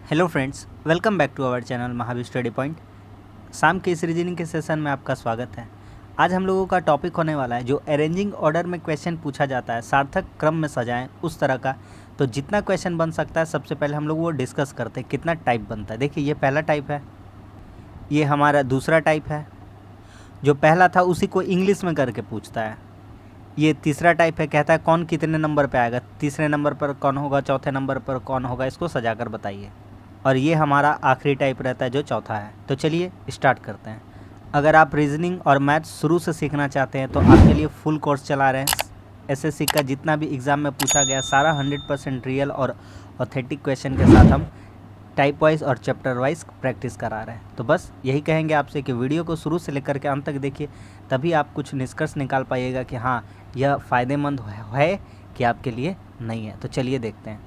Hello friends, welcome back to our channel Mahavir study point. शाम के इस रीजनिंग के सेशन में आपका स्वागत है। आज हम लोगों का टॉपिक होने वाला है जो अरेंजिंग ऑर्डर में क्वेश्चन पूछा जाता है, सार्थक क्रम में सजाएं उस तरह का। तो जितना क्वेश्चन बन सकता है सबसे पहले हम लोग वो डिस्कस करते हैं कितना टाइप बनता है। देखिए ये पहला टाइप है, ये हमारा दूसरा टाइप है। जो पहला था उसी को इंग्लिश में करके पूछता है। ये तीसरा टाइप है, कहता है कौन कितने नंबर पे आएगा, तीसरे नंबर पर कौन होगा, चौथे नंबर पर कौन होगा, इसको सजा कर बताइए। और ये हमारा आखिरी टाइप रहता है जो चौथा है। तो चलिए स्टार्ट करते हैं। अगर आप रीजनिंग और मैथ्स शुरू से सीखना चाहते हैं तो आपके लिए फुल कोर्स चला रहे हैं। एसएससी का जितना भी एग्ज़ाम में पूछा गया सारा 100% रियल और ऑथेंटिक क्वेश्चन के साथ हम टाइप वाइज और चैप्टर वाइज प्रैक्टिस करा रहे हैं। तो बस यही कहेंगे आपसे कि वीडियो को शुरू से लेकर के अंत तक देखिए, तभी आप कुछ निष्कर्ष निकाल पाइएगा कि हाँ यह फ़ायदेमंद है कि आपके लिए नहीं है। तो चलिए देखते हैं,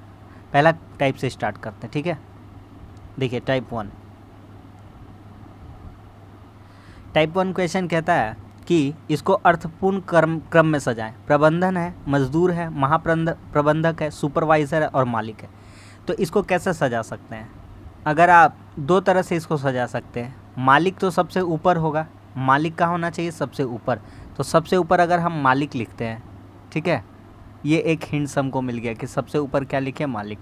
पहला टाइप से स्टार्ट करते हैं, ठीक है। देखिए टाइप 1 क्वेश्चन कहता है कि इसको अर्थपूर्ण क्रम में सजाएं। प्रबंधन है, मजदूर है, महाप्रबंधक है, सुपरवाइज़र है और मालिक है। तो इसको कैसे सजा सकते हैं? अगर आप दो तरह से इसको सजा सकते हैं। मालिक तो सबसे ऊपर होगा, मालिक का होना चाहिए सबसे ऊपर। तो सबसे ऊपर अगर हम मालिक लिखते हैं, ठीक है, ये एक हिंट्स हमको मिल गया कि सबसे ऊपर क्या लिखे, मालिक।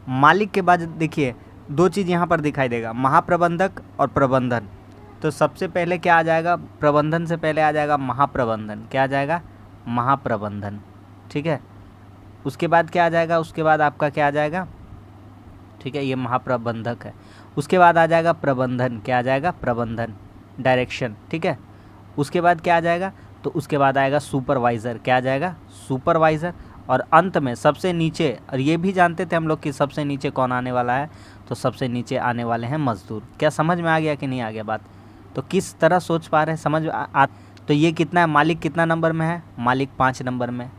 मालिक के बाद देखिए दो चीज़ यहाँ पर दिखाई देगा, महाप्रबंधक और प्रबंधन। तो सबसे पहले क्या आ जाएगा, प्रबंधन से पहले आ जाएगा महाप्रबंधन। क्या आ जाएगा, महाप्रबंधन, ठीक है। उसके बाद क्या आ जाएगा, उसके बाद आपका क्या आ जाएगा, ठीक है, ये महाप्रबंधक है। उसके बाद आ जाएगा प्रबंधन। क्या आ जाएगा, प्रबंधन, डायरेक्शन, ठीक है। उसके बाद क्या आ जाएगा, तो उसके बाद आएगा सुपरवाइज़र। क्या आ जाएगा, सुपरवाइज़र। और अंत में सबसे नीचे, और ये भी जानते थे हम लोग कि सबसे नीचे कौन आने वाला है, तो सबसे नीचे आने वाले हैं मजदूर। क्या समझ में आ गया कि नहीं आ गया बात? तो किस तरह सोच पा रहे हैं, समझ तो ये कितना है, मालिक कितना नंबर में है, मालिक 5 नंबर में।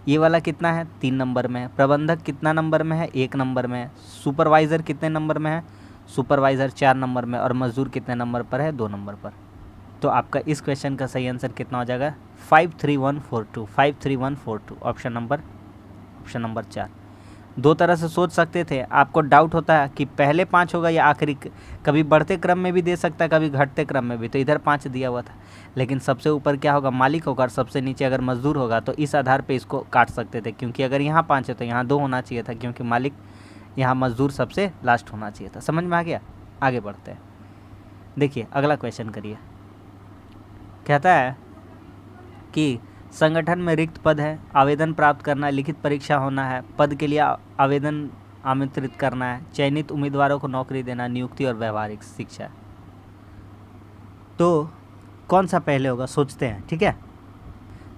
ये वाला कितना है, 3 नंबर में है। प्रबंधक कितना नंबर में है, 1 नंबर में है। सुपरवाइज़र कितने नंबर में है, सुपरवाइज़र 4 नंबर में। और मजदूर कितने नंबर पर है, 2 नंबर पर। तो आपका इस क्वेश्चन का सही आंसर कितना हो जाएगा, 53142। 53142 ऑप्शन नंबर 4। दो तरह से सोच सकते थे। आपको डाउट होता है कि पहले 5 होगा या आखिरी, कभी बढ़ते क्रम में भी दे सकता है, कभी घटते क्रम में भी। तो इधर 5 दिया हुआ था, लेकिन सबसे ऊपर क्या होगा, मालिक होगा, और सबसे नीचे अगर मजदूर होगा। तो इस आधार पे इसको काट सकते थे, क्योंकि अगर यहाँ 5 है तो यहाँ 2 होना चाहिए था, क्योंकि मालिक यहाँ, मजदूर सबसे लास्ट होना चाहिए था। समझ में आ गया? आगे बढ़ते हैं। देखिए अगला क्वेश्चन करिए। कहता है कि संगठन में रिक्त पद है, आवेदन प्राप्त करना है, लिखित परीक्षा होना है, पद के लिए आवेदन आमंत्रित करना है, चयनित उम्मीदवारों को नौकरी देना, नियुक्ति और व्यवहारिक शिक्षा। तो कौन सा पहले होगा, सोचते हैं, ठीक है।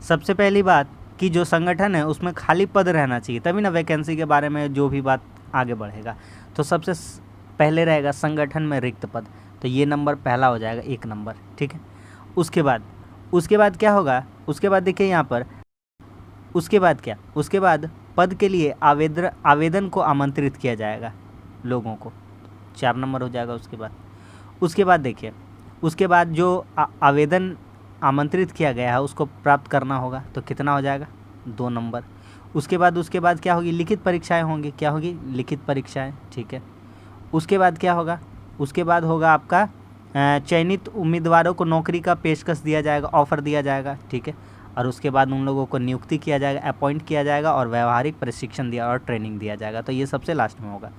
सबसे पहली बात कि जो संगठन है उसमें खाली पद रहना चाहिए, तभी ना वैकेंसी के बारे में जो भी बात आगे बढ़ेगा। तो सबसे पहले रहेगा संगठन में रिक्त पद। तो ये नंबर पहला हो जाएगा, 1 नंबर, ठीक है। उसके बाद क्या होगा, उसके बाद देखिए यहाँ पर, उसके बाद क्या, उसके बाद पद के लिए आवेदन को आमंत्रित किया जाएगा लोगों को, 4 नंबर हो जाएगा। उसके बाद देखिए, उसके बाद जो आवेदन आमंत्रित किया गया है उसको प्राप्त करना होगा, तो कितना हो जाएगा, 2 नंबर। उसके बाद क्या होगी, लिखित परीक्षाएं होंगी। क्या होगी, लिखित परीक्षाएं, ठीक है। उसके बाद क्या होगा, उसके बाद होगा आपका चयनित उम्मीदवारों को नौकरी का पेशकश दिया जाएगा, ऑफ़र दिया जाएगा, ठीक है। और उसके बाद उन लोगों को नियुक्ति किया जाएगा, अपॉइंट किया जाएगा, और व्यवहारिक प्रशिक्षण दिया और ट्रेनिंग दिया जाएगा। तो ये सबसे लास्ट में होगा।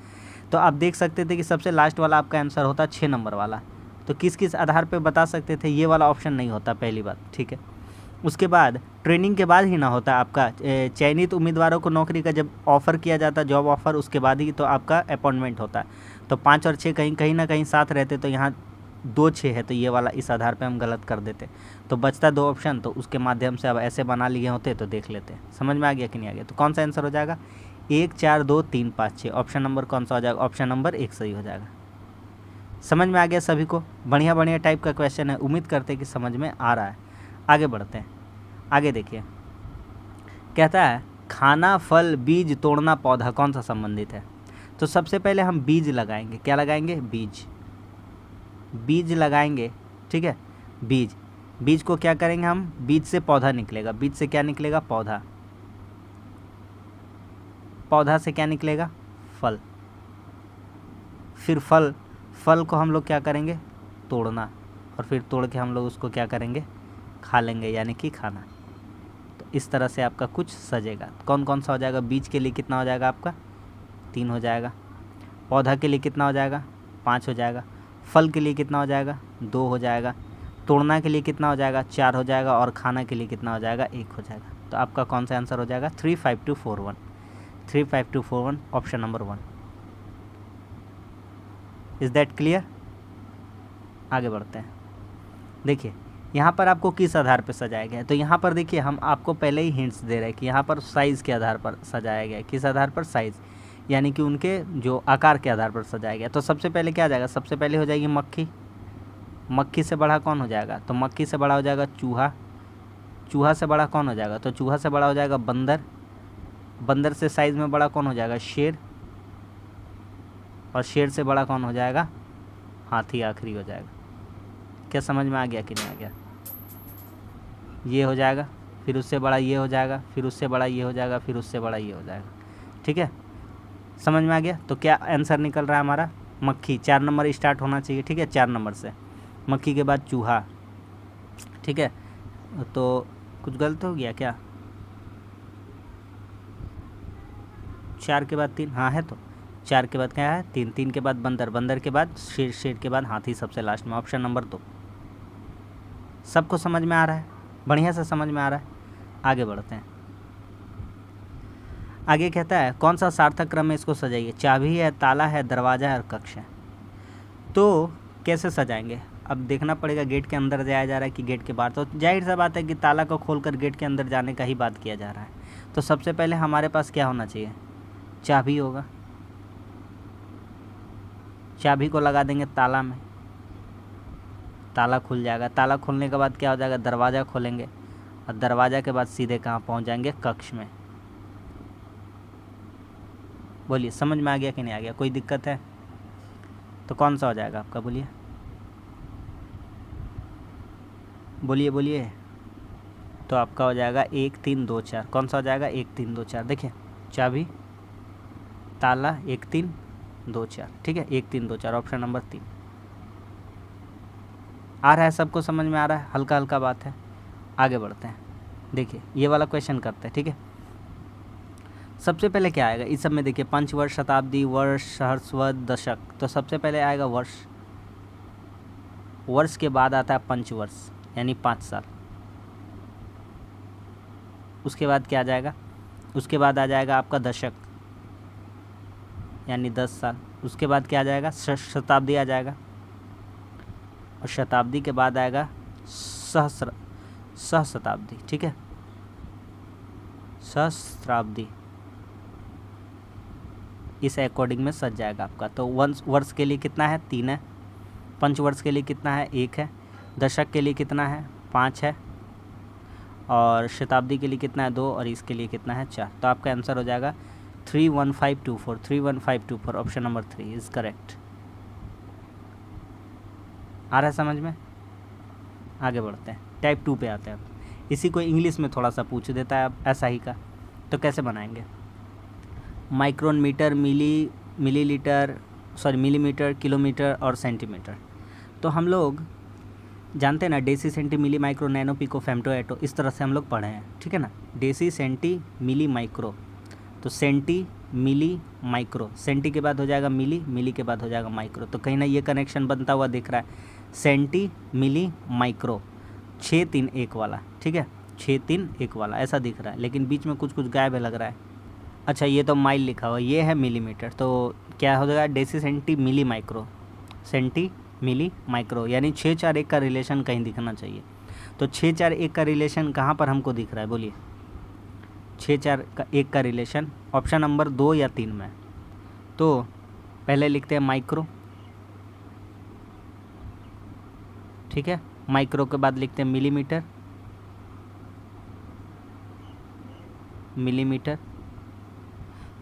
तो आप देख सकते थे कि सबसे लास्ट वाला आपका आंसर होता 6 नंबर वाला। तो किस आधार पे बता सकते थे, ये वाला ऑप्शन नहीं होता, पहली बात, ठीक है। उसके बाद ट्रेनिंग के बाद ही ना होता आपका, चयनित उम्मीदवारों को नौकरी का जब ऑफ़र किया जाता, जॉब ऑफ़र, उसके बाद ही तो आपका अपॉइंटमेंट होता है। तो 5 और 6 कहीं ना कहीं साथ रहते, तो यहाँ 2 6 है, तो ये वाला इस आधार पे हम गलत कर देते। तो बचता 2 ऑप्शन, तो उसके माध्यम से अब ऐसे बना लिए होते तो देख लेते। समझ में आ गया कि नहीं आ गया? तो कौन सा आंसर हो जाएगा, 1 4 2 3 5 6। ऑप्शन नंबर कौन सा हो जाएगा, ऑप्शन नंबर 1 सही हो जाएगा। समझ में आ गया सभी को? बढ़िया टाइप का क्वेश्चन है, उम्मीद करते कि समझ में आ रहा है। आगे बढ़ते हैं। आगे देखिए, कहता है खाना, फल, बीज, तोड़ना, पौधा कौन सा संबंधित है। तो सबसे पहले हम बीज लगाएंगे। क्या लगाएंगे, बीज लगाएंगे, ठीक है। बीज को क्या करेंगे हम, बीज से पौधा निकलेगा। बीज से क्या निकलेगा, पौधा से क्या निकलेगा, फल। फिर फल, फल को हम लोग क्या करेंगे, तोड़ना, और फिर तोड़ के हम लोग उसको क्या करेंगे, खा लेंगे, यानी कि खाना। तो इस तरह से आपका कुछ सजेगा। कौन कौन सा हो जाएगा, बीज के लिए कितना हो जाएगा आपका, 3 हो जाएगा, पौधा के लिए कितना हो जाएगा, 5 हो जाएगा, फल के लिए कितना हो जाएगा, 2 हो जाएगा, तोड़ना के लिए कितना हो जाएगा, 4 हो जाएगा, और खाना के लिए कितना हो जाएगा, 1 हो जाएगा। तो आपका कौन सा आंसर हो जाएगा, 35241, 35241 option number 1। Is that clear? आगे बढ़ते हैं। देखिए यहाँ पर आपको किस आधार पर सजाया गया है, तो यहाँ पर देखिए हम आपको पहले ही हिंट्स दे रहे हैं कि यहाँ पर साइज़ के आधार पर सजाया गया है। किस आधार पर, साइज़, यानी कि उनके जो आकार के आधार पर सजाया गया। तो सबसे पहले क्या आ जाएगा, सबसे पहले हो जाएगी मक्खी, मक्खी से बड़ा कौन हो जाएगा, तो मक्खी से बड़ा हो जाएगा चूहा, चूहा से बड़ा कौन हो जाएगा, तो चूहा से बड़ा हो जाएगा बंदर, बंदर से साइज़ में बड़ा कौन हो जाएगा, शेर, और शेर से बड़ा कौन हो जाएगा, हाथी आखिरी हो जाएगा। क्या समझ में आ गया कि नहीं आ गया? ये हो जाएगा, फिर उससे बड़ा ये हो जाएगा, फिर उससे बड़ा ये हो जाएगा, फिर उससे बड़ा ये हो जाएगा। ठीक है, समझ में आ गया? तो क्या आंसर निकल रहा है हमारा, मक्खी। 4 नंबर स्टार्ट होना चाहिए, ठीक है, 4 नंबर से, मक्खी के बाद चूहा। ठीक है, तो कुछ गलत हो गया क्या, 4 के बाद 3, हाँ है, तो 4 के बाद क्या है, 3, 3 के बाद बंदर, बंदर के बाद शेर, शेर के बाद हाथी सबसे लास्ट में, ऑप्शन नंबर 2। सबको समझ में आ रहा है, बढ़िया से समझ में आ रहा है? आगे बढ़ते हैं। आगे कहता है कौन सा सार्थक क्रम में इसको सजाइए, चाबी है, ताला है, दरवाज़ा है और कक्ष है। तो कैसे सजाएंगे, अब देखना पड़ेगा, गेट के अंदर जाया जा रहा है कि गेट के बाहर। तो जाहिर सा बात है कि ताला को खोलकर गेट के अंदर जाने का ही बात किया जा रहा है। तो सबसे पहले हमारे पास क्या होना चाहिए, चाबी होगा, चाबी को लगा देंगे ताला में, ताला खुल जाएगा। ताला खुलने के बाद क्या हो जाएगा, दरवाज़ा खोलेंगे, और दरवाज़ा के बाद सीधे कहाँ पहुँच जाएंगे, कक्ष में। बोलिए समझ में आ गया कि नहीं आ गया, कोई दिक्कत है? तो कौन सा हो जाएगा आपका, बोलिए बोलिए बोलिए। तो आपका हो जाएगा 1 3 2 4, कौन सा हो जाएगा, 1 3 2 4। देखिए चाबी, ताला, 1 3 2 4, ठीक है, 1 3 2 4 ऑप्शन नंबर 3। आ रहा है, सबको समझ में आ रहा है, हल्का हल्का बात है। आगे बढ़ते हैं, देखिए ये वाला क्वेश्चन करते हैं। ठीक है, सबसे पहले क्या आएगा इस सब में, देखिए पंचवर्ष, शताब्दी, वर्ष, सहस्रवद, दशक। तो सबसे पहले आएगा वर्ष, वर्ष के बाद आता है पंचवर्ष यानी 5 साल। उसके बाद क्या आ जाएगा, उसके बाद आ जाएगा आपका दशक यानी 10 साल। उसके बाद क्या आ जाएगा, शताब्दी आ जाएगा, और शताब्दी के बाद आएगा सहस्राब्दी। ठीक है, सहस्राब्दी, इस अकॉर्डिंग में सज जाएगा आपका। तो वर्ष के लिए कितना है, 3 है, पंचवर्ष के लिए कितना है, 1 है, दशक के लिए कितना है, 5 है, और शताब्दी के लिए कितना है, 2, और इसके लिए कितना है, 4। तो आपका आंसर हो जाएगा 31524, 31524 ऑप्शन नंबर 3 इज़ करेक्ट। आ रहा है समझ में? आगे बढ़ते हैं, टाइप 2 पे आते हैं। इसी को इंग्लिश में थोड़ा सा पूछ देता है ऐसा ही का, तो कैसे बनाएंगे, micron, metre, millilitre, millimetre, kilometre और सेंटीमीटर। तो हम लोग जानते हैं ना, deci, centi, milli, micro, nano, pico, femto, atto, इस तरह से हम लोग पढ़े हैं। ठीक है ना, डेसी, सेंटी, मिली, माइक्रो। तो सेंटी, मिली, माइक्रो, सेंटी के बाद हो जाएगा मिली, मिली के बाद हो जाएगा माइक्रो। तो कहीं ना ये कनेक्शन बनता हुआ दिख रहा है, सेंटी, मिली, माइक्रो, 6 3 1 वाला। ठीक है, 6 3 1 वाला ऐसा दिख रहा है, लेकिन बीच में कुछ कुछ गायब है लग रहा है। अच्छा, ये तो माइल लिखा हुआ, ये है मिलीमीटर। तो क्या हो जाएगा, deci, centi, milli, micro, senti, milli, micro, यानी 6 4 1 का रिलेशन कहीं दिखना चाहिए। तो 6 4 1 का रिलेशन कहाँ पर हमको दिख रहा है, बोलिए 6 4 1 का रिलेशन ऑप्शन नंबर 2 या 3 में। तो पहले लिखते हैं माइक्रो, ठीक है, माइक्रो के बाद लिखते हैं मिलीमीटर, मिलीमीटर,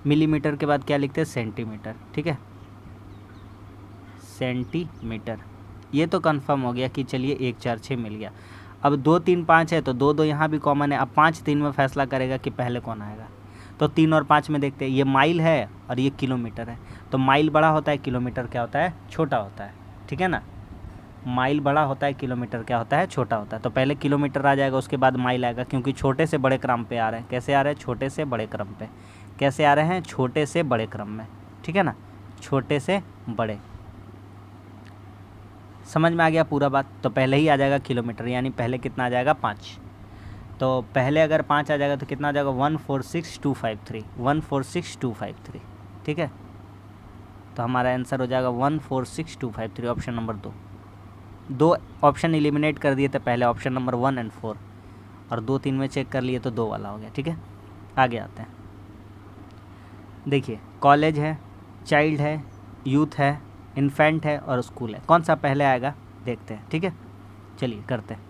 मिलीमीटर के बाद क्या लिखते हैं, सेंटीमीटर। ठीक है, सेंटीमीटर। ये तो कंफर्म हो गया कि चलिए 1 4 6 मिल गया। अब 2 3 5 है, तो 2 2 यहाँ भी कॉमन है। अब 5 3 में फैसला करेगा कि पहले कौन आएगा। तो 3 और 5 में देखते हैं, ये माइल है और ये किलोमीटर है। तो माइल बड़ा होता है, किलोमीटर क्या होता है, छोटा होता है, ठीक है ना। माइल बड़ा होता है, किलोमीटर क्या होता है, छोटा होता है। तो पहले किलोमीटर आ जाएगा, उसके बाद माइल आएगा, क्योंकि छोटे से बड़े क्रम पे आ रहे हैं। कैसे आ रहे हैं, छोटे से बड़े क्रम पे। कैसे आ रहे हैं, छोटे से बड़े क्रम में, ठीक है ना, छोटे से बड़े। समझ में आ गया पूरा बात। तो पहले ही आ जाएगा किलोमीटर, यानी पहले कितना आ जाएगा, 5। तो पहले अगर 5 आ जाएगा तो कितना आ जाएगा, 146253, 146253, ठीक है। तो हमारा आंसर हो जाएगा 146253, ऑप्शन नंबर 2। 2 ऑप्शन एलिमिनेट कर दिए थे पहले, ऑप्शन नंबर 1 और 4, और 2 3 में चेक कर लिए तो 2 वाला हो गया, ठीक है। आगे आते हैं। देखिए, कॉलेज है, चाइल्ड है, यूथ है, इन्फेंट है और स्कूल है। कौन सा पहले आएगा देखते हैं, ठीक है। चलिए करते हैं।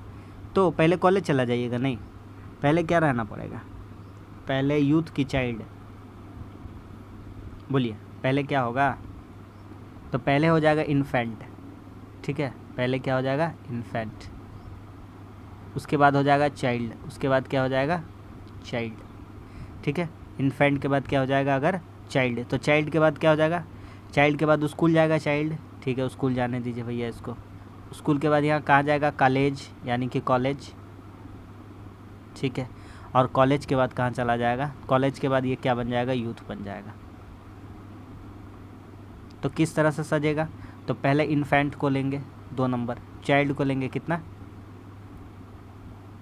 तो पहले कॉलेज चला जाइएगा, नहीं, पहले क्या रहना पड़ेगा, पहले यूथ की चाइल्ड। बोलिए पहले क्या होगा, तो पहले हो जाएगा इन्फेंट, ठीक है। पहले क्या हो जाएगा, इन्फेंट। उसके बाद हो जाएगा चाइल्ड, उसके बाद क्या हो जाएगा, चाइल्ड, ठीक है। इन्फेंट के बाद क्या हो जाएगा, अगर चाइल्ड, तो चाइल्ड के बाद क्या हो जाएगा, चाइल्ड के बाद स्कूल जाएगा चाइल्ड, ठीक है। स्कूल जाने दीजिए भैया इसको। स्कूल के बाद यहाँ कहाँ जाएगा, कॉलेज, यानी कि कॉलेज, ठीक है। और कॉलेज के बाद कहाँ चला जाएगा, कॉलेज के बाद ये क्या बन जाएगा, यूथ बन जाएगा। तो किस तरह से सजेगा, तो पहले इन्फेंट को लेंगे 2 नंबर, चाइल्ड को लेंगे कितना,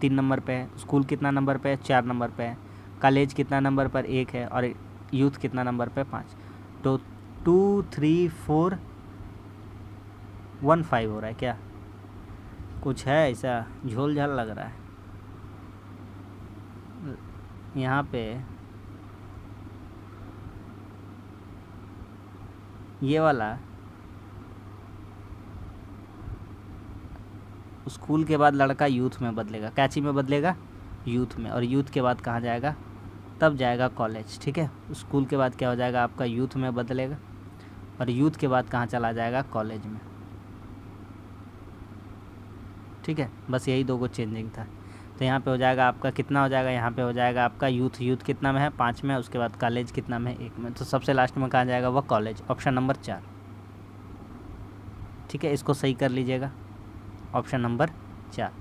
3 नंबर पे है, स्कूल कितना नंबर पे है, 4 नंबर पे है, कॉलेज कितना नंबर पर, 1 है, और यूथ कितना नंबर पे, 5। तो 2 3 4 1 5 हो रहा है क्या, कुछ है ऐसा, झोल झाल लग रहा है यहाँ पे। ये वाला स्कूल के बाद लड़का यूथ में बदलेगा, कैची में बदलेगा, यूथ में, और यूथ के बाद कहाँ जाएगा, तब जाएगा कॉलेज, ठीक है। स्कूल के बाद क्या हो जाएगा आपका, यूथ में बदलेगा, और यूथ के बाद कहाँ चला जाएगा, कॉलेज में, ठीक है। बस यही 2 को चेंजिंग था। तो यहाँ पे हो जाएगा आपका कितना हो जाएगा, यहाँ पे हो जाएगा आपका यूथ, यूथ कितना में है, 5 में, उसके बाद कॉलेज कितना में है, 1 में। तो सबसे लास्ट में कहाँ जाएगा, वह कॉलेज, ऑप्शन नंबर 4, ठीक है। इसको सही कर लीजिएगा, ऑप्शन नंबर 4।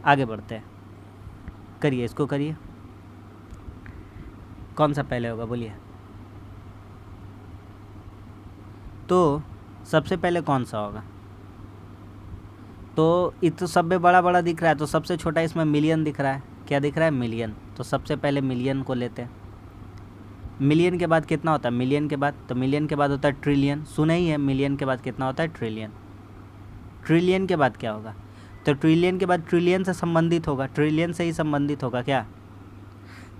आगे बढ़ते हैं, करिए इसको, करिए। कौन सा पहले होगा, बोलिए। तो सबसे पहले कौन सा होगा, तो ये तो सब में बड़ा बड़ा दिख रहा है, तो सबसे छोटा इसमें मिलियन दिख रहा है, क्या दिख रहा है, मिलियन। तो सबसे पहले मिलियन को लेते हैं। मिलियन के बाद कितना होता है, मिलियन के बाद, तो मिलियन के बाद होता है ट्रिलियन, सुना ही है, मिलियन के बाद कितना होता है, ट्रिलियन। ट्रिलियन के बाद क्या होगा, तो ट्रिलियन के बाद ट्रिलियन से संबंधित होगा, ट्रिलियन से ही संबंधित होगा क्या,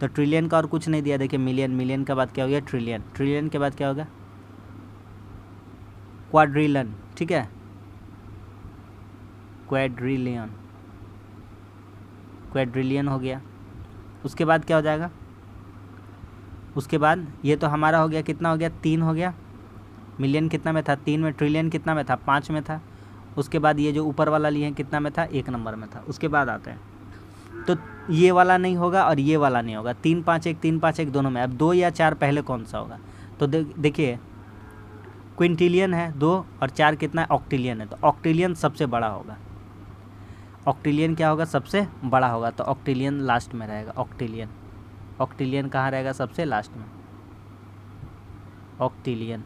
तो ट्रिलियन का और कुछ नहीं दिया। देखिए मिलियन, मिलियन के बाद क्या हो गया, ट्रिलियन, ट्रिलियन के बाद क्या होगा, क्वाड्रिलियन, ठीक है, क्वाड्रिलियन, क्वाड्रिलियन हो गया। उसके बाद क्या हो जाएगा, उसके बाद ये तो हमारा हो गया, कितना हो गया, 3 हो गया। मिलियन कितना में था, 3 में। ट्रिलियन कितना में था, 5 में था। उसके बाद ये जो ऊपर वाला लिए हैं कितना में था, 1 नंबर में था। उसके बाद आते हैं, तो ये वाला नहीं होगा और ये वाला नहीं होगा, 3 5 1, 3 5 1 दोनों में। अब 2 या 4 पहले कौन सा होगा, तो देखिए क्विंटिलियन है 2 और 4 कितना है, ऑक्टिलियन है, तो ऑक्टिलियन सबसे बड़ा होगा। ऑक्टिलियन क्या होगा, सबसे बड़ा होगा, तो ऑक्टिलियन लास्ट में रहेगा, ऑक्टिलियन। ऑक्टिलियन कहाँ रहेगा, सबसे लास्ट में, ऑक्टिलियन।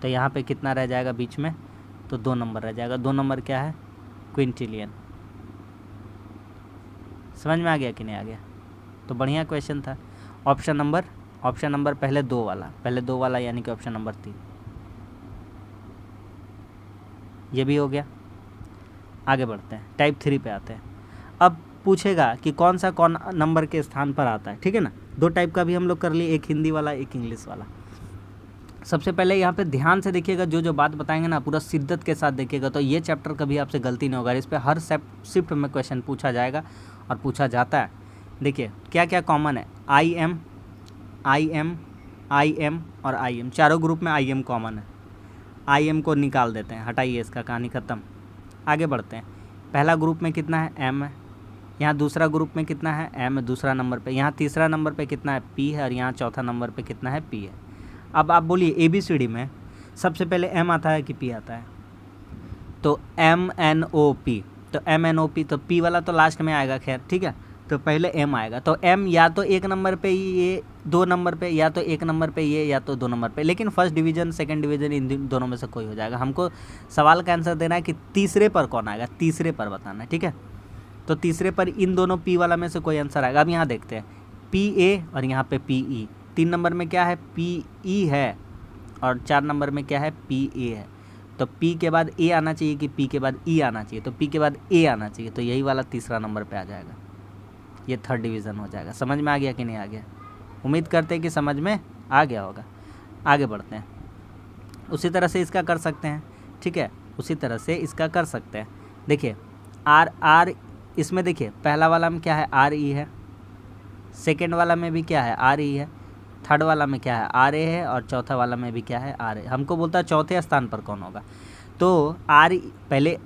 तो यहाँ पे कितना रह जाएगा बीच में, तो 2 नंबर रह जाएगा। 2 नंबर क्या है, क्विंटिलियन। समझ में आ गया कि नहीं आ गया, तो बढ़िया क्वेश्चन था। ऑप्शन नंबर पहले 2 वाला, यानी कि ऑप्शन नंबर 3, ये भी हो गया। आगे बढ़ते हैं, टाइप 3 पे आते हैं। अब पूछेगा कि कौन सा कौन नंबर के स्थान पर आता है, ठीक है ना। 2 टाइप का भी हम लोग कर लिए, एक हिंदी वाला, एक इंग्लिश वाला। सबसे पहले यहाँ पे ध्यान से देखिएगा, जो बात बताएंगे ना पूरा शिद्दत के साथ देखिएगा, तो ये चैप्टर कभी आपसे गलती नहीं होगा। इस पर हर शिफ्ट में क्वेश्चन पूछा जाएगा और पूछा जाता है। देखिए क्या क्या कॉमन है, आई एम और आई एम, चारों ग्रुप में आई एम कॉमन है। आई एम को निकाल देते हैं, हटाइए, इसका कहानी ख़त्म। आगे बढ़ते हैं, पहला ग्रुप में कितना है, एम है, यहाँ दूसरा ग्रुप में कितना है, एम है दूसरा नंबर पे, यहाँ तीसरा नंबर पे कितना है, पी है, और यहाँ चौथा नंबर पे कितना है, पी है। अब आप बोलिए ABCD में सबसे पहले एम आता है कि पी आता है, तो MNOP, तो MNOP, तो पी वाला तो लास्ट में आएगा, खैर ठीक है, तो पहले एम आएगा। तो एम या तो एक नंबर पे ये, दो नंबर पे, या तो एक नंबर पे ये, या तो दो नंबर पे, लेकिन first division second division in दोनों में से कोई हो जाएगा। हमको सवाल का आंसर देना है कि तीसरे पर कौन आएगा, तीसरे पर बताना है, ठीक है। तो तीसरे पर इन दोनों पी वाला में से कोई आंसर आएगा। अब यहाँ देखते हैं PA और यहाँ पे PE, 3 नंबर में क्या है, PE है, और 4 नंबर में क्या है, PA है। तो P के बाद A आना चाहिए कि P के बाद E आना चाहिए, तो P के बाद A आना चाहिए, तो यही वाला तीसरा नंबर पे आ जाएगा, ये थर्ड डिवीज़न हो जाएगा। समझ में आ गया कि नहीं आ गया? उम्मीद करते हैं कि समझ में आ गया होगा। आगे बढ़ते हैं, उसी तरह से इसका कर सकते हैं, ठीक है, उसी तरह से इसका कर सकते हैं। देखिए R इसमें देखिए पहला वाला में क्या है, RE है, सेकेंड वाला में भी क्या है, RE है, थर्ड वाला में क्या है, RA है, और चौथा वाला में भी क्या है, RA। हमको बोलता है चौथे स्थान पर कौन होगा, तो RE पहले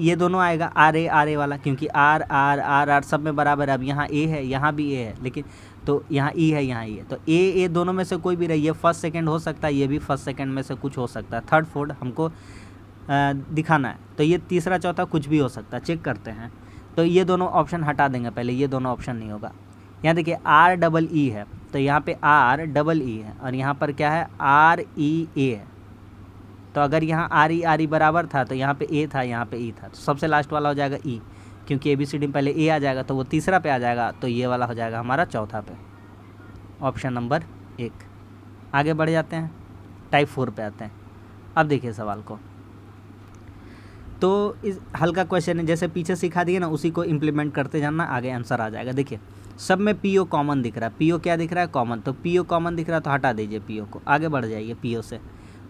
ये दोनों आएगा, RA वाला, क्योंकि R सब में बराबर है। अब यहाँ A है, यहाँ भी A है, लेकिन तो यहाँ E है, यहाँ E है, तो A दोनों में से कोई भी रही है, फर्स्ट सेकंड हो सकता है, ये भी फर्स्ट सेकंड में से कुछ हो सकता है, थर्ड फोर्थ हमको दिखाना है। तो ये तीसरा चौथा कुछ भी हो सकता है, चेक करते हैं। तो ये दोनों ऑप्शन हटा देंगे पहले, ये दोनों ऑप्शन नहीं होगा। यहाँ देखिए REE है, तो यहाँ पे REE है, और यहाँ पर क्या है, REA है। तो अगर यहाँ RE बराबर था तो यहाँ पे A था, यहाँ पे E था, तो सबसे लास्ट वाला हो जाएगा E, क्योंकि ABCD में पहले A आ जाएगा तो वो तीसरा पे आ जाएगा, तो ये वाला हो जाएगा हमारा चौथा पे, ऑप्शन नंबर 1। आगे बढ़ जाते हैं, टाइप 4 पे आते हैं। अब देखिए सवाल को, तो इस हल्का क्वेश्चन है, जैसे पीछे सिखा दिए ना, उसी को इम्प्लीमेंट करते जाना, आगे आंसर आ जाएगा। देखिए सब में PO कॉमन दिख रहा है, PO क्या दिख रहा है, कॉमन, तो PO कॉमन दिख रहा है तो हटा दीजिए PO को, आगे बढ़ जाइए PO से।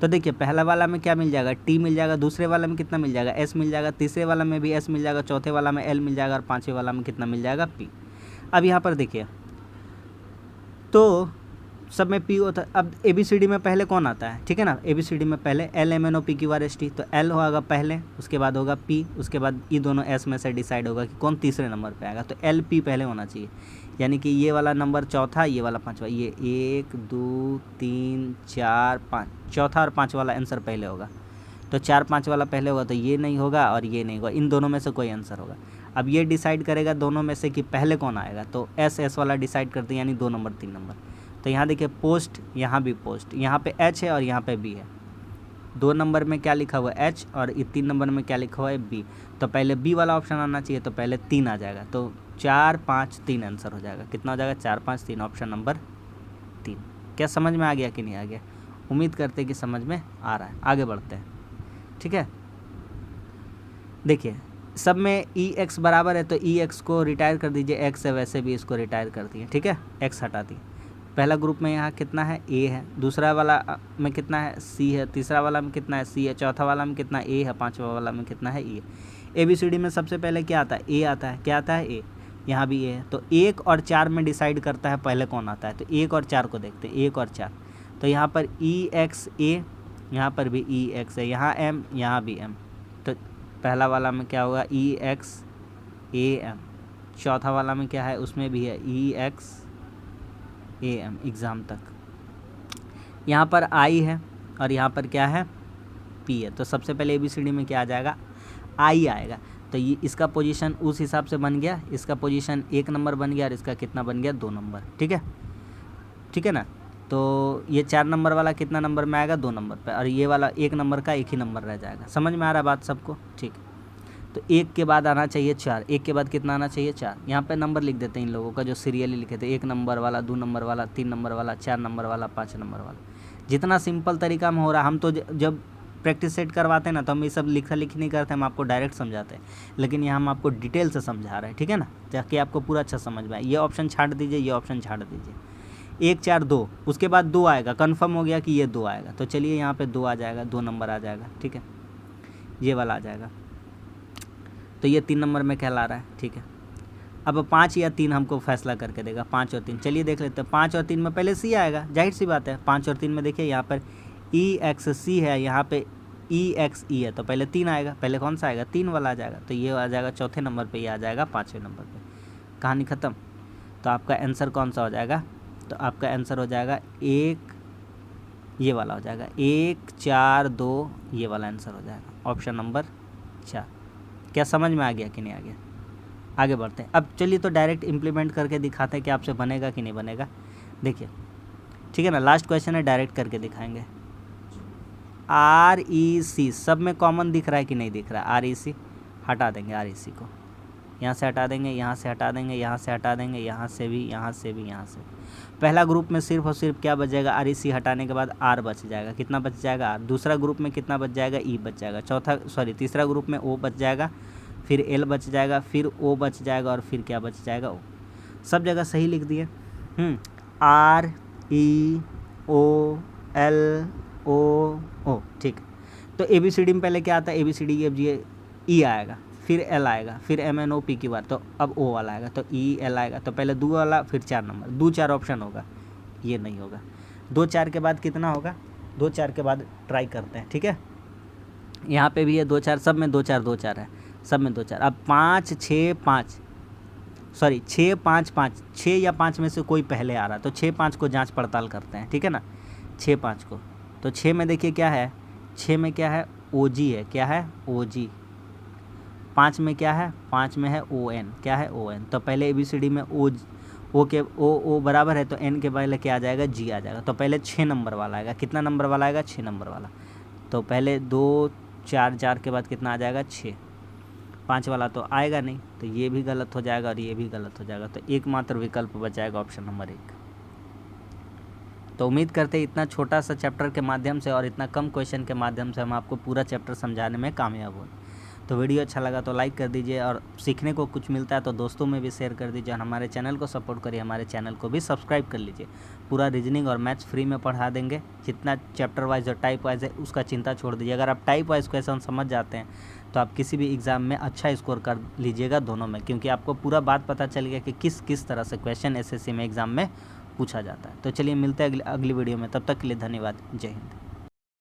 तो देखिए पहला वाला में क्या मिल जाएगा, T मिल जाएगा, दूसरे वाला में कितना मिल जाएगा, S मिल जाएगा, तीसरे वाला में भी S मिल जाएगा, चौथे वाला में L मिल जाएगा, और पाँचवें वाला में कितना मिल जाएगा, P। अब यहाँ पर देखिए तो सब में P होता है। अब ABCD में पहले कौन आता है, ठीक है ना, ABCD में पहले LMNOPQRST, तो L होगा पहले, उसके बाद होगा P, उसके बाद ये दोनों S में से डिसाइड होगा कि कौन तीसरे नंबर पे आएगा, तो LP पहले होना चाहिए, यानी कि ये वाला नंबर चौथा, ये वाला पाँचवा, ये 1 2 3 4 5, चौथा और पाँच वाला आंसर पहले होगा, तो 4 5 वाला पहले होगा, तो ये नहीं होगा और ये नहीं होगा, इन दोनों में से कोई आंसर होगा। अब ये डिसाइड करेगा दोनों में से कि पहले कौन आएगा, तो S वाला डिसाइड करते हैं, यानी 2 नंबर 3 नंबर। तो यहाँ देखिए पोस्ट, यहाँ भी पोस्ट, यहाँ पे H है और यहाँ पे B है, 2 नंबर में क्या लिखा हुआ है H, और 3 नंबर में क्या लिखा हुआ है B, तो पहले B वाला ऑप्शन आना चाहिए, तो पहले 3 आ जाएगा, तो 4 5 3 आंसर हो जाएगा। कितना हो जाएगा, 4 5 3, ऑप्शन नंबर 3। क्या समझ में आ गया कि नहीं आ गया? उम्मीद करते कि समझ में आ रहा है। आगे बढ़ते हैं, ठीक है। देखिए सब में EX बराबर है, तो EX को रिटायर कर दीजिए, X है वैसे भी इसको रिटायर कर दिए, ठीक है, X हटा दिए। पहला ग्रुप में यहाँ कितना है, A है, दूसरा वाला में कितना है, C है, तीसरा वाला में कितना है, C है, चौथा वाला में कितना A है, पाँचवा वाला में कितना है, E है। ABCD में सबसे पहले क्या आता है, A आता है, क्या आता है, A, यहाँ भी A है, तो 1 और 4 में डिसाइड करता है पहले कौन आता है, तो 1 और 4 को देखते हैं, 1 और 4, तो यहाँ पर EXA, यहाँ पर भी EX है, यहाँ M, यहाँ भी M, तो पहला वाला में क्या होगा, EXAM, चौथा वाला में क्या है, उसमें भी है EXAM, एग्ज़ाम तक। यहाँ पर I है और यहाँ पर क्या है, P है, तो सबसे पहले ABCD में क्या आ जाएगा, I आएगा, तो ये इसका पोजीशन उस हिसाब से बन गया, इसका पोजीशन 1 नंबर बन गया और इसका कितना बन गया, 2 नंबर, ठीक है, ठीक है ना। तो ये 4 नंबर वाला कितना नंबर में आएगा, 2 नंबर पे, और ये वाला 1 नंबर का 1 ही नंबर रह जाएगा। समझ में आ रहा है बात सबको, ठीक है। तो 1 के बाद आना चाहिए 4, 1 के बाद कितना आना चाहिए, 4। यहाँ पे नंबर लिख देते हैं इन लोगों का जो सीरियली लिखे थे, 1 नंबर वाला, 2 नंबर वाला, 3 नंबर वाला, 4 नंबर वाला, 5 नंबर वाला। जितना सिंपल तरीका में हो रहा, हम तो जब प्रैक्टिस सेट करवाते हैं ना, तो हम ये सब लिखा लिखी नहीं करते, हम आपको डायरेक्ट समझाते हैं, लेकिन यहाँ हम आपको डिटेल से समझा रहे हैं, ठीक है ना, ताकि आपको पूरा अच्छा समझ में आए। ये ऑप्शन छाट दीजिए, ये ऑप्शन छाट दीजिए, 1 4 2, उसके बाद 2 आएगा, कन्फर्म हो गया कि ये 2 आएगा, तो चलिए यहाँ पे 2 आ जाएगा, 2 नंबर आ जाएगा, ठीक है, ये वाला आ जाएगा, तो ये 3 नंबर में कहला रहा है, ठीक है। अब 5 या 3 हमको फैसला करके देगा, 5 और 3, चलिए देख लेते हैं। 5 और 3 में पहले C आएगा, जाहिर सी बात है। 5 और 3 में देखिए यहाँ पर EXC है, यहाँ पे EXE है, तो पहले 3 आएगा, पहले कौन सा आएगा, 3 वाला आ जाएगा, तो ये आ जाएगा चौथे नंबर पे, ये आ जाएगा 5वें नंबर पे। कहानी ख़त्म। तो आपका आंसर कौन सा हो जाएगा? तो आपका आंसर हो जाएगा 1, ये वाला हो जाएगा 1 4 2, ये वाला आंसर हो जाएगा ऑप्शन नंबर 4। क्या समझ में आ गया कि नहीं आ गया? आगे बढ़ते हैं। अब चलिए तो डायरेक्ट इम्प्लीमेंट करके दिखाते हैं कि आपसे बनेगा कि नहीं बनेगा। देखिए ठीक है ना, लास्ट क्वेश्चन है, डायरेक्ट करके दिखाएंगे। REC सब में कॉमन दिख रहा है कि नहीं दिख रहा? REC हटा देंगे, REC को यहाँ से हटा देंगे, यहाँ से हटा देंगे, यहाँ से हटा देंगे, यहाँ से भी, यहाँ से भी, यहाँ से। पहला ग्रुप में सिर्फ और सिर्फ क्या बच जाएगा? REC हटाने के बाद R बच जाएगा। कितना बच जाएगा? R। दूसरा ग्रुप में कितना बच जाएगा? E बच जाएगा। तीसरा ग्रुप में O बच जाएगा, फिर L बच जाएगा, फिर O बच जाएगा, और फिर क्या बच जाएगा? O। सब जगह सही लिख दिए। REOLO, ठीक। तो ABCD में पहले क्या आता है? ABCD E आएगा, फिर L आएगा, फिर MNOP तो अब O वाला आएगा, तो EL आएगा। तो पहले 2 वाला, फिर 4 नंबर, 2 4 ऑप्शन होगा, ये नहीं होगा। 2 4 के बाद कितना होगा? 2 4 के बाद ट्राई करते हैं, ठीक है। यहाँ पे भी है 2 4, सब में 2 4 2 4 है, सब में 2 4। अब 5 6 5, 6 5 5, 6 या 5 में से कोई पहले आ रहा है, तो 6 5 को जांच पड़ताल करते हैं, ठीक है ना। 6 5 को, तो 6 में देखिए क्या है? 6 में क्या है? OG है। क्या है? OG। 5 में क्या है? 5 में है ON। क्या है? ON। तो पहले ABCD में O बराबर है, तो N के पहले क्या आ जाएगा? G आ जाएगा। तो पहले 6 नंबर वाला आएगा। कितना नंबर वाला आएगा? 6 नंबर वाला। तो पहले 2 4 4 के बाद कितना आ जाएगा? 6। 5 वाला तो आएगा नहीं, तो ये भी गलत हो जाएगा और ये भी गलत हो जाएगा। तो एकमात्र विकल्प बचाएगा ऑप्शन नंबर 1। तो उम्मीद करते हैं इतना छोटा सा चैप्टर के माध्यम से और इतना कम क्वेश्चन के माध्यम से हम आपको पूरा चैप्टर समझाने में कामयाब हुए। तो वीडियो अच्छा लगा तो लाइक कर दीजिए, और सीखने को कुछ मिलता है तो दोस्तों में भी शेयर कर दीजिए, और हमारे चैनल को सपोर्ट करिए, हमारे चैनल को भी सब्सक्राइब कर लीजिए। पूरा रीजनिंग और मैथ्स फ्री में पढ़ा देंगे। जितना चैप्टर वाइज और टाइप वाइज है उसका चिंता छोड़ दीजिए। अगर आप टाइप वाइज क्वेश्चन समझ जाते हैं तो आप किसी भी एग्ज़ाम में अच्छा स्कोर कर लीजिएगा दोनों में, क्योंकि आपको पूरा बात पता चल गया कि किस किस तरह से क्वेश्चन SSC में एग्ज़ाम में पूछा जाता है। तो चलिए मिलते हैं अगली वीडियो में, तब तक के लिए धन्यवाद। जय हिंद।